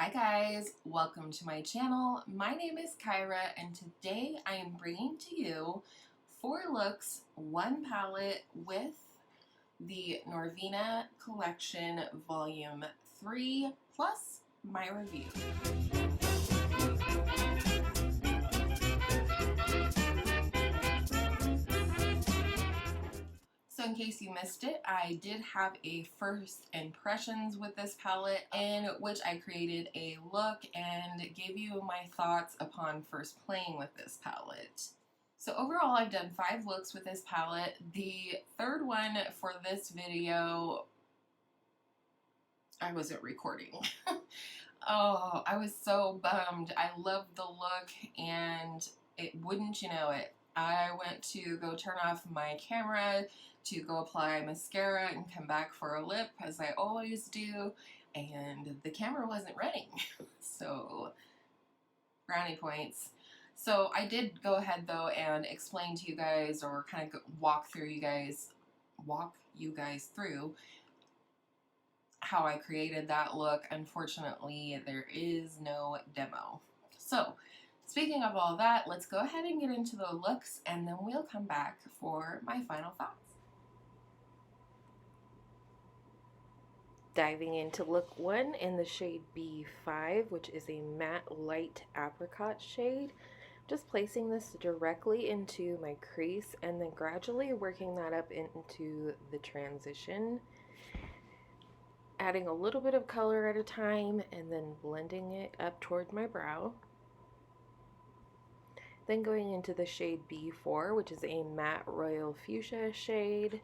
Hi guys, welcome to my channel. My name is Kyra and today I am bringing to you 4 looks, 1 palette with the Norvina Collection Volume 3 plus my review. So in case you missed it, I did have a first impressions with this palette in which I created a look and gave you my thoughts upon first playing with this palette. So overall, I've done 5 looks with this palette. The third one for this video, I wasn't recording. Oh, I was so bummed. I loved the look and wouldn't you know it, I went to go turn off my camera to go apply mascara and come back for a lip, as I always do, and the camera wasn't running. So, brownie points. So I did go ahead though and explain to you guys, or kind of walk you guys through how I created that look. Unfortunately, there is no demo. So, speaking of all that, let's go ahead and get into the looks and then we'll come back for my final thoughts. Diving into look 1 in the shade B5, which is a matte light apricot shade. Just placing this directly into my crease and then gradually working that up into the transition. Adding a little bit of color at a time and then blending it up toward my brow. Then going into the shade B4, which is a matte royal fuchsia shade.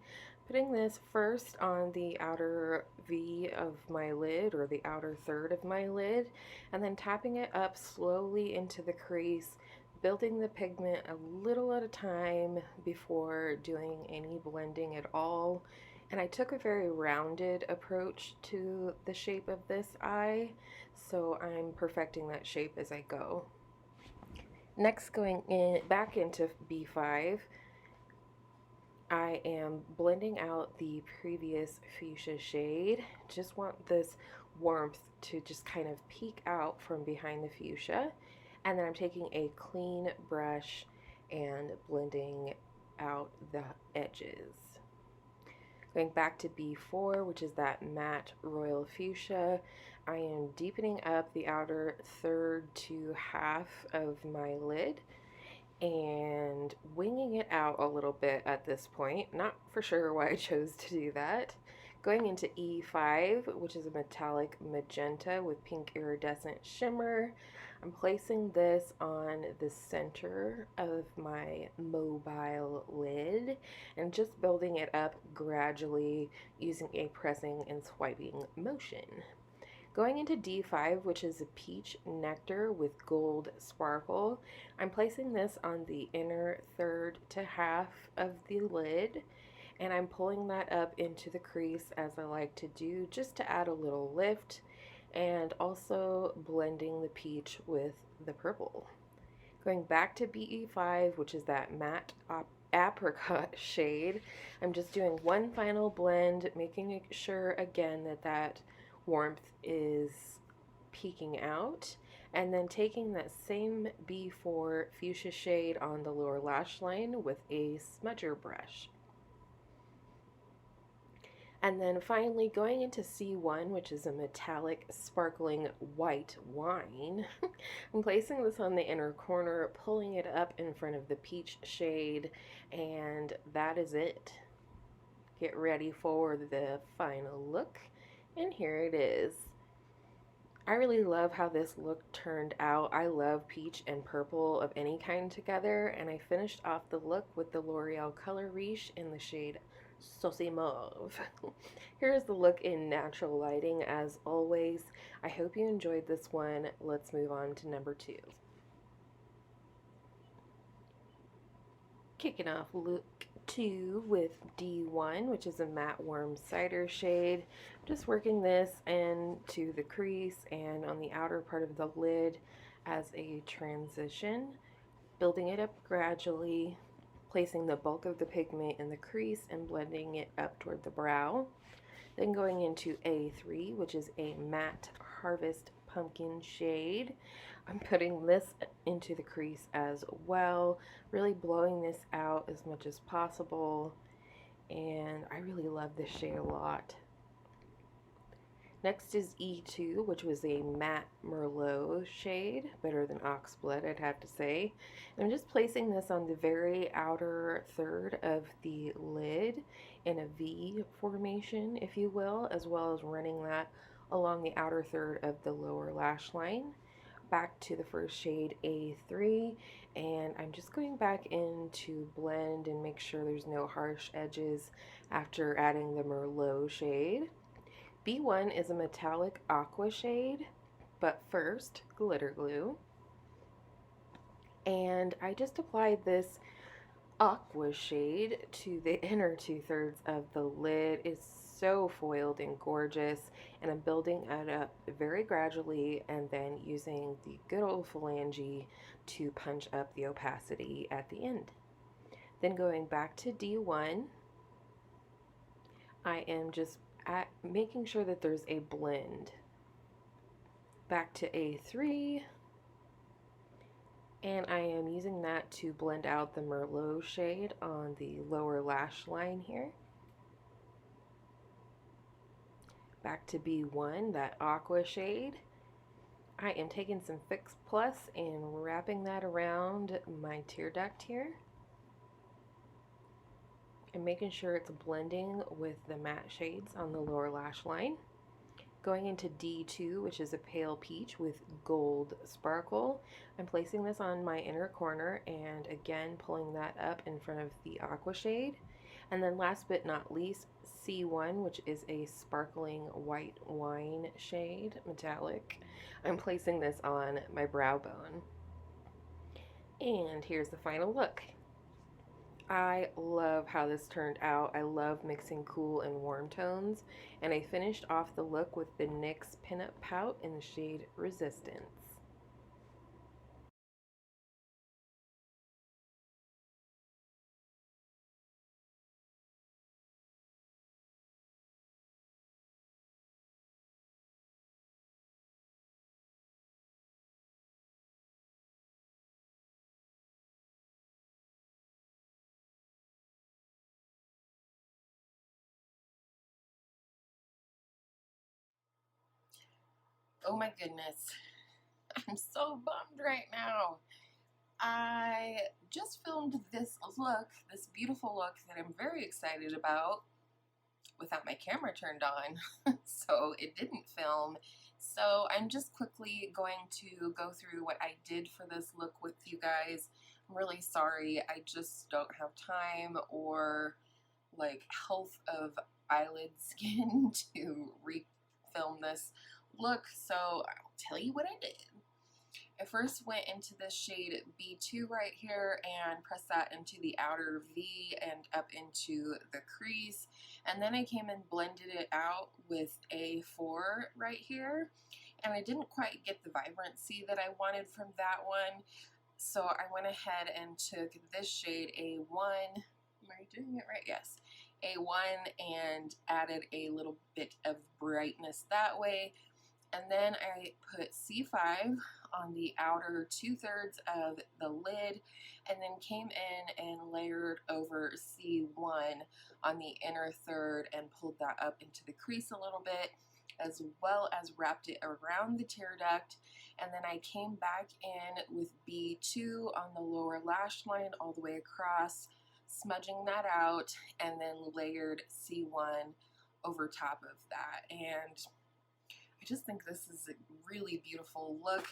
Putting this first on the outer V of my lid, or the outer third of my lid, and then tapping it up slowly into the crease, building the pigment a little at a time before doing any blending at all. And I took a very rounded approach to the shape of this eye, so I'm perfecting that shape as I go. Next, going back into B5, I am blending out the previous fuchsia shade. Just want this warmth to just kind of peek out from behind the fuchsia. And then I'm taking a clean brush and blending out the edges. Going back to B4, which is that matte royal fuchsia, I am deepening up the outer third to half of my lid and winging it out a little bit at this point. Not for sure why I chose to do that. Going into E5, which is a metallic magenta with pink iridescent shimmer. I'm placing this on the center of my mobile lid and just building it up gradually using a pressing and swiping motion. Going into D5, which is a peach nectar with gold sparkle, I'm placing this on the inner third to half of the lid, and I'm pulling that up into the crease as I like to do, just to add a little lift, and also blending the peach with the purple. Going back to BE5, which is that matte apricot shade, I'm just doing one final blend, making sure again that warmth is peeking out, and then taking that same B4 fuchsia shade on the lower lash line with a smudger brush. And then finally going into C1, which is a metallic sparkling white wine. I'm placing this on the inner corner, pulling it up in front of the peach shade, and that is it. Get ready for the final look, and here it is. I really love how this look turned out. I love peach and purple of any kind together, and I finished off the look with the L'Oreal Color Riche in the shade Saucy Mauve. Here's the look in natural lighting as always. I hope you enjoyed this one. Let's move on to number 2. Kicking off look 2 with D1, which is a matte warm cider shade. Just working this into the crease and on the outer part of the lid as a transition, building it up gradually, placing the bulk of the pigment in the crease and blending it up toward the brow. Then going into A3, which is a matte harvest pumpkin shade. I'm putting this into the crease as well, really blowing this out as much as possible, and I really love this shade a lot. Next is E2, which was a matte Merlot shade, better than Oxblood, I'd have to say. And I'm just placing this on the very outer third of the lid in a V formation, if you will, as well as running that along the outer third of the lower lash line. Back to the first shade, A3, and I'm just going back in to blend and make sure there's no harsh edges after adding the Merlot shade. B1 is a metallic aqua shade, but first, glitter glue. And I just applied this aqua shade to the inner 2/3 of the lid. It's so foiled and gorgeous, and I'm building it up very gradually and then using the good old phalange to punch up the opacity at the end. Then going back to D1, I am just making sure that there's a blend. Back to A3, and I am using that to blend out the Merlot shade on the lower lash line here. Back to B1, that aqua shade. I am taking some Fix Plus and wrapping that around my tear duct here, and making sure it's blending with the matte shades on the lower lash line. Going into D2, which is a pale peach with gold sparkle, I'm placing this on my inner corner and again pulling that up in front of the aqua shade. And then last but not least, C1, which is a sparkling white wine shade, metallic. I'm placing this on my brow bone. And here's the final look. I love how this turned out. I love mixing cool and warm tones, and I finished off the look with the NYX Pinup Pout in the shade Resistance. Oh my goodness, I'm so bummed right now. I just filmed this look, this beautiful look that I'm very excited about, without my camera turned on, so it didn't film. So I'm just quickly going to go through what I did for this look with you guys. I'm really sorry, I just don't have time or like health of eyelid skin to refilm this look, so I'll tell you what I did. I first went into this shade B2 right here and pressed that into the outer V and up into the crease, and then I came and blended it out with A4 right here, and I didn't quite get the vibrancy that I wanted from that one, so I went ahead and took this shade A1, am I doing it right? Yes, A1, and added a little bit of brightness that way. And then I put C5 on the outer 2/3 of the lid, and then came in and layered over C1 on the inner third and pulled that up into the crease a little bit, as well as wrapped it around the tear duct. And then I came back in with B2 on the lower lash line all the way across, smudging that out, and then layered C1 over top of that. And I just think this is a really beautiful look.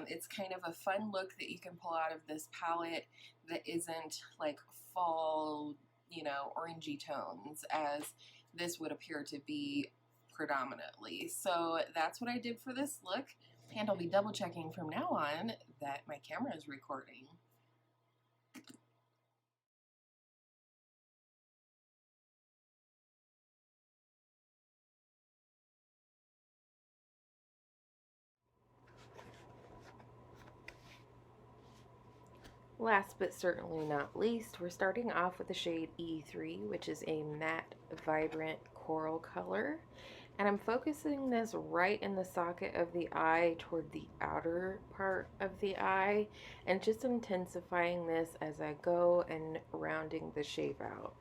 It's kind of a fun look that you can pull out of this palette that isn't like fall, you know, orangey tones as this would appear to be predominantly. So that's what I did for this look, and I'll be double checking from now on that my camera is recording. Last but certainly not least, we're starting off with the shade E3, which is a matte, vibrant coral color. And I'm focusing this right in the socket of the eye toward the outer part of the eye and just intensifying this as I go and rounding the shape out.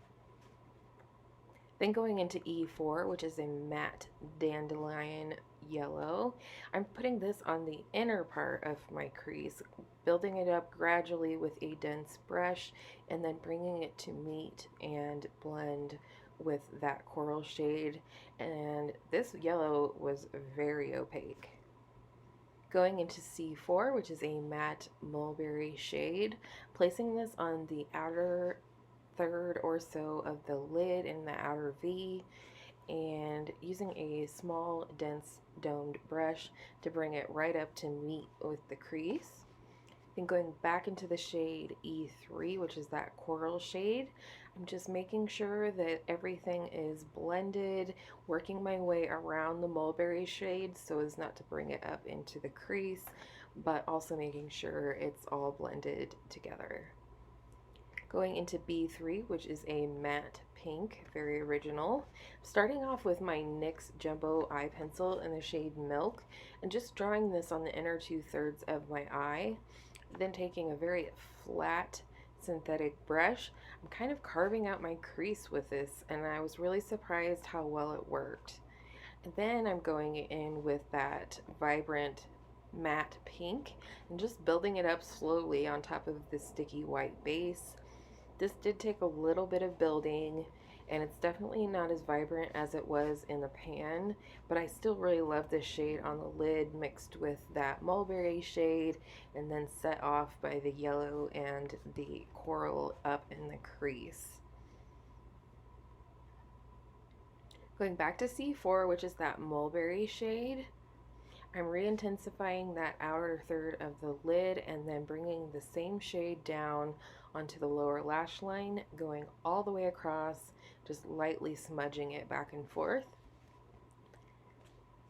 Then going into E4, which is a matte dandelion yellow, I'm putting this on the inner part of my crease, building it up gradually with a dense brush and then bringing it to meet and blend with that coral shade. And this yellow was very opaque. Going into C4, which is a matte mulberry shade, placing this on the outer third or so of the lid in the outer V and using a small dense domed brush to bring it right up to meet with the crease. Then going back into the shade E3, which is that coral shade, I'm just making sure that everything is blended, working my way around the mulberry shade so as not to bring it up into the crease, but also making sure it's all blended together. Going into B3, which is a matte pink, very original. Starting off with my NYX Jumbo Eye Pencil in the shade Milk, and just drawing this on the inner 2/3 of my eye. Then taking a very flat synthetic brush, I'm kind of carving out my crease with this, and I was really surprised how well it worked. And then I'm going in with that vibrant matte pink and just building it up slowly on top of the sticky white base. This did take a little bit of building, and it's definitely not as vibrant as it was in the pan, but I still really love this shade on the lid mixed with that mulberry shade and then set off by the yellow and the coral up in the crease. Going back to C4, which is that mulberry shade, I'm re-intensifying that outer third of the lid and then bringing the same shade down onto the lower lash line, going all the way across, just lightly smudging it back and forth.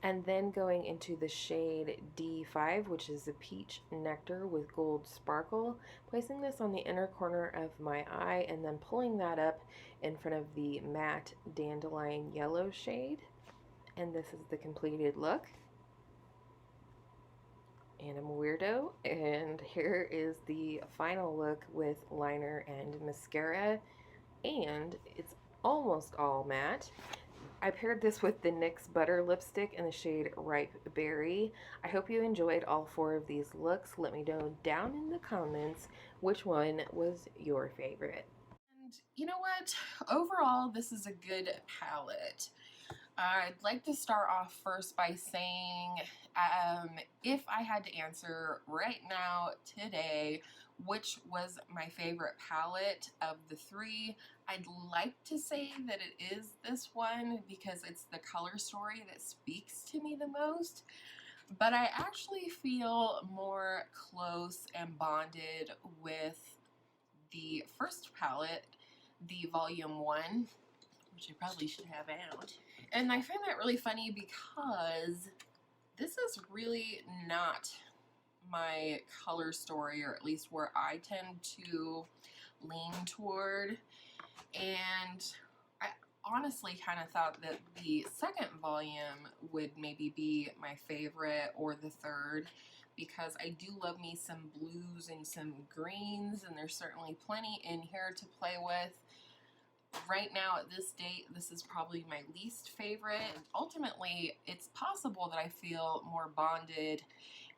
And then going into the shade D5, which is a peach nectar with gold sparkle, placing this on the inner corner of my eye and then pulling that up in front of the matte dandelion yellow shade. And this is the completed look. And I'm a weirdo, and here is the final look with liner and mascara, and it's almost all matte. I paired this with the NYX Butter Lipstick in the shade Ripe Berry. I hope you enjoyed all 4 of these looks. Let me know down in the comments which one was your favorite. And you know what? Overall, this is a good palette. I'd like to start off first by saying if I had to answer right now, today, which was my favorite palette of the 3, I'd like to say that it is this one because it's the color story that speaks to me the most. But I actually feel more close and bonded with the first palette, the Volume 1, which I probably should have out. And I find that really funny because this is really not my color story, or at least where I tend to lean toward. And I honestly kind of thought that the second volume would maybe be my favorite, or the third, because I do love me some blues and some greens, and there's certainly plenty in here to play with. Right now, at this date, this is probably my least favorite. Ultimately, it's possible that I feel more bonded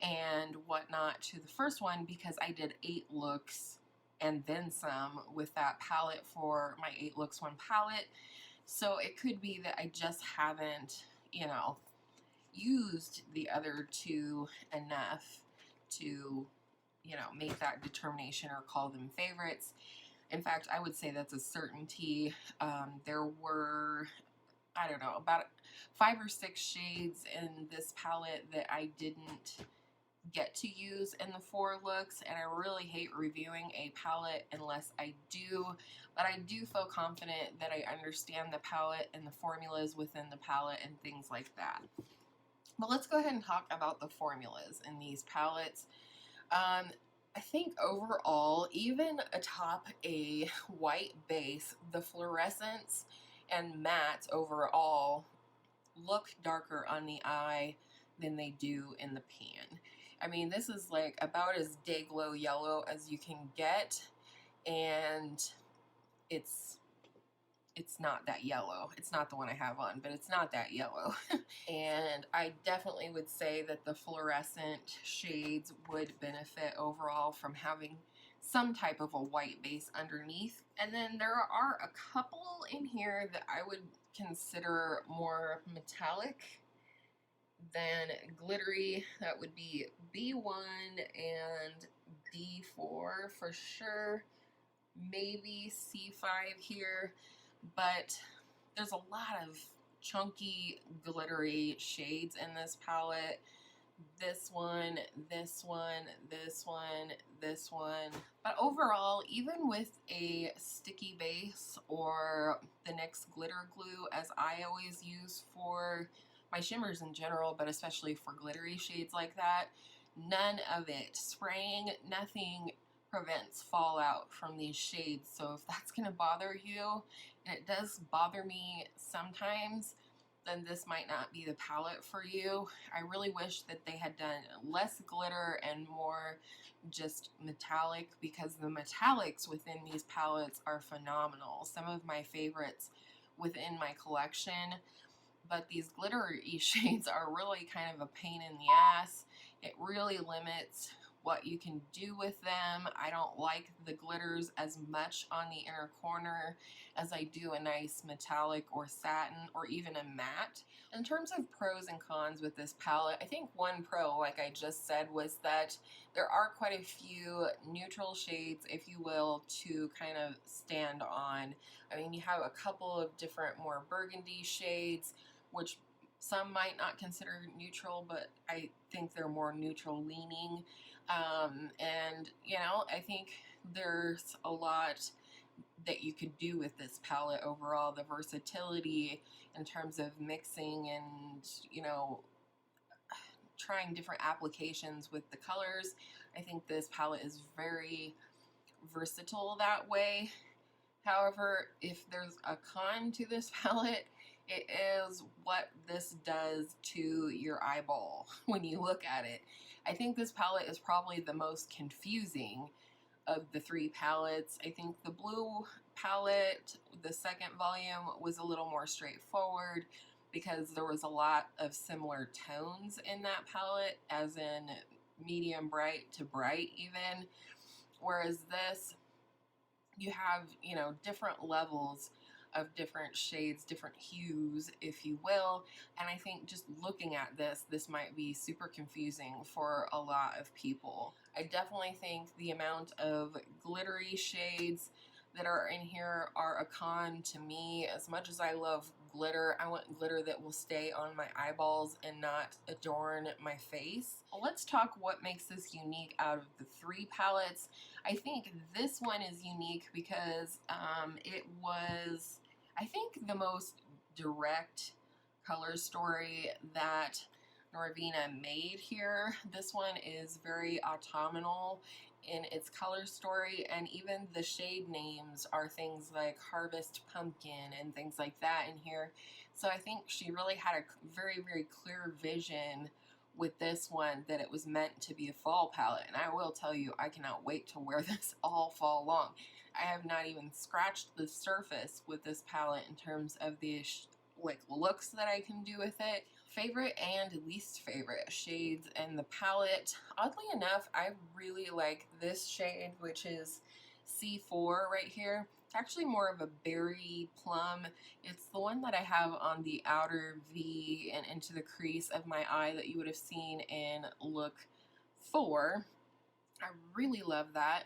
and whatnot to the first one because I did 8 looks and then some with that palette for my 8 looks 1 palette. So it could be that I just haven't, used the other 2 enough to, make that determination or call them favorites. In fact, I would say that's a certainty. There were, I don't know, about 5 or 6 shades in this palette that I didn't get to use in the 4 looks, and I really hate reviewing a palette unless I do, but I do feel confident that I understand the palette and the formulas within the palette and things like that. But let's go ahead and talk about the formulas in these palettes. I think overall, even atop a white base, the fluorescence and mattes overall look darker on the eye than they do in the pan. I mean, this is like about as day glow yellow as you can get, and it's not that yellow. It's not the one I have on, but it's not that yellow. And I definitely would say that the fluorescent shades would benefit overall from having some type of a white base underneath. And then there are a couple in here that I would consider more metallic than glittery. That would be B1 and D4 for sure. Maybe C5 here, but there's a lot of chunky glittery shades in this palette. This one, this one, this one, this one. But overall, even with a sticky base or the NYX glitter glue, as I always use for my shimmers in general, but especially for glittery shades like that, none of it, spraying, nothing prevents fallout from these shades. So if that's going to bother you, and it does bother me sometimes, then this might not be the palette for you. I really wish that they had done less glitter and more just metallic, because the metallics within these palettes are phenomenal. Some of my favorites within my collection. But these glittery shades are really kind of a pain in the ass. It really limits what you can do with them. I don't like the glitters as much on the inner corner as I do a nice metallic or satin or even a matte. In terms of pros and cons with this palette, I think one pro, like I just said, was that there are quite a few neutral shades, if you will, to kind of stand on. I mean, you have a couple of different more burgundy shades, which some might not consider neutral, but I think they're more neutral leaning. And, you know, I think there's a lot that you could do with this palette overall. The versatility in terms of mixing and, you know, trying different applications with the colors. I think this palette is very versatile that way. However, if there's a con to this palette, it is what this does to your eyeball when you look at it. I think this palette is probably the most confusing of the three palettes. I think the blue palette, the second volume, was a little more straightforward because there was a lot of similar tones in that palette, as in medium bright to bright even. Whereas this, you have, you know, different levels of different shades, different hues, if you will. And I think just looking at this might be super confusing for a lot of people. I definitely think the amount of glittery shades that are in here are a con to me. As much as I love glitter, I want glitter that will stay on my eyeballs and not adorn my face. Let's talk what makes this unique out of the three palettes. I think this one is unique because it was, I think, the most direct color story that Norvina made here. This one is very autumnal in its color story, and even the shade names are things like Harvest Pumpkin and things like that in here. So I think she really had a very, very clear vision with this one that it was meant to be a fall palette. And I will tell you, I cannot wait to wear this all fall long. I have not even scratched the surface with this palette in terms of the like looks that I can do with it. Favorite and least favorite shades in the palette. Oddly enough, I really like this shade, which is C4 right here. It's actually more of a berry plum. It's the one that I have on the outer V and into the crease of my eye that you would have seen in look 4. I really love that.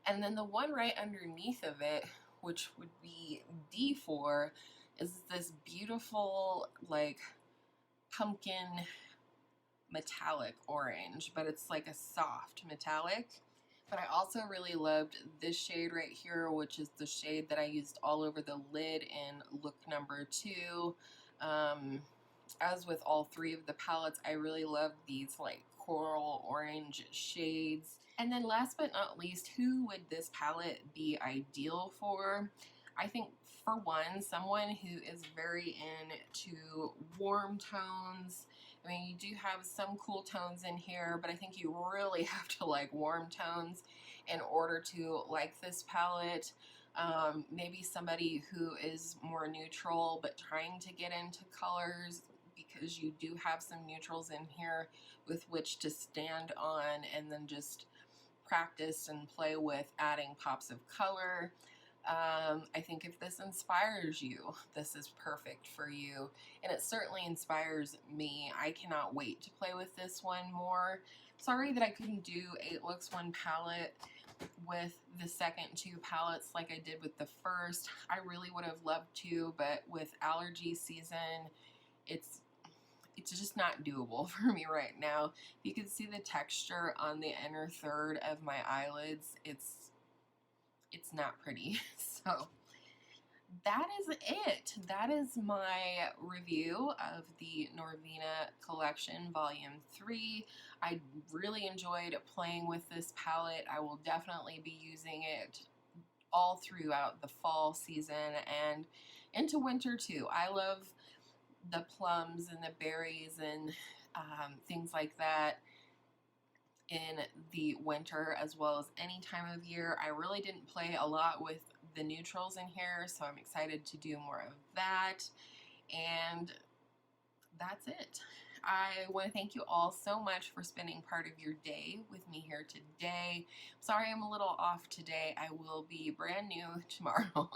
And then the one right underneath of it, which would be D4, is this beautiful, like, pumpkin metallic orange, but it's like a soft metallic. But I also really loved this shade right here, which is the shade that I used all over the lid in look number 2. As with all three of the palettes, I really love these like coral orange shades. And then last but not least, who would this palette be ideal for? I think, for one, someone who is very into warm tones. I mean, you do have some cool tones in here, but I think you really have to like warm tones in order to like this palette. Maybe somebody who is more neutral but trying to get into colors, because you do have some neutrals in here with which to stand on and then just practice and play with adding pops of color. I think if this inspires you, this is perfect for you. And it certainly inspires me. I cannot wait to play with this one more. Sorry that I couldn't do 8 looks 1 palette with the second 2 palettes like I did with the first. I really would have loved to, but with allergy season, it's just not doable for me right now. You can see the texture on the inner third of my eyelids. It's not pretty. So that is it. That is my review of the Norvina collection volume 3. I really enjoyed playing with this palette. I will definitely be using it all throughout the fall season and into winter too. I love the plums and the berries and things like that in the winter as well as any time of year. I really didn't play a lot with the neutrals in here, so I'm excited to do more of that. And that's it. I want to thank you all so much for spending part of your day with me here today. Sorry I'm a little off today. I will be brand new tomorrow.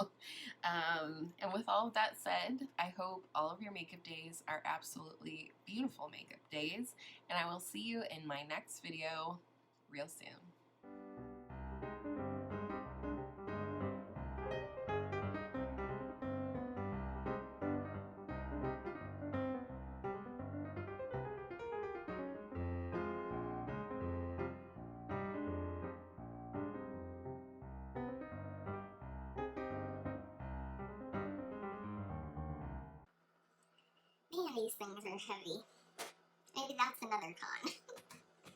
And with all of that said, I hope all of your makeup days are absolutely beautiful makeup days, and I will see you in my next video real soon. Yeah, these things are heavy. Maybe that's another con.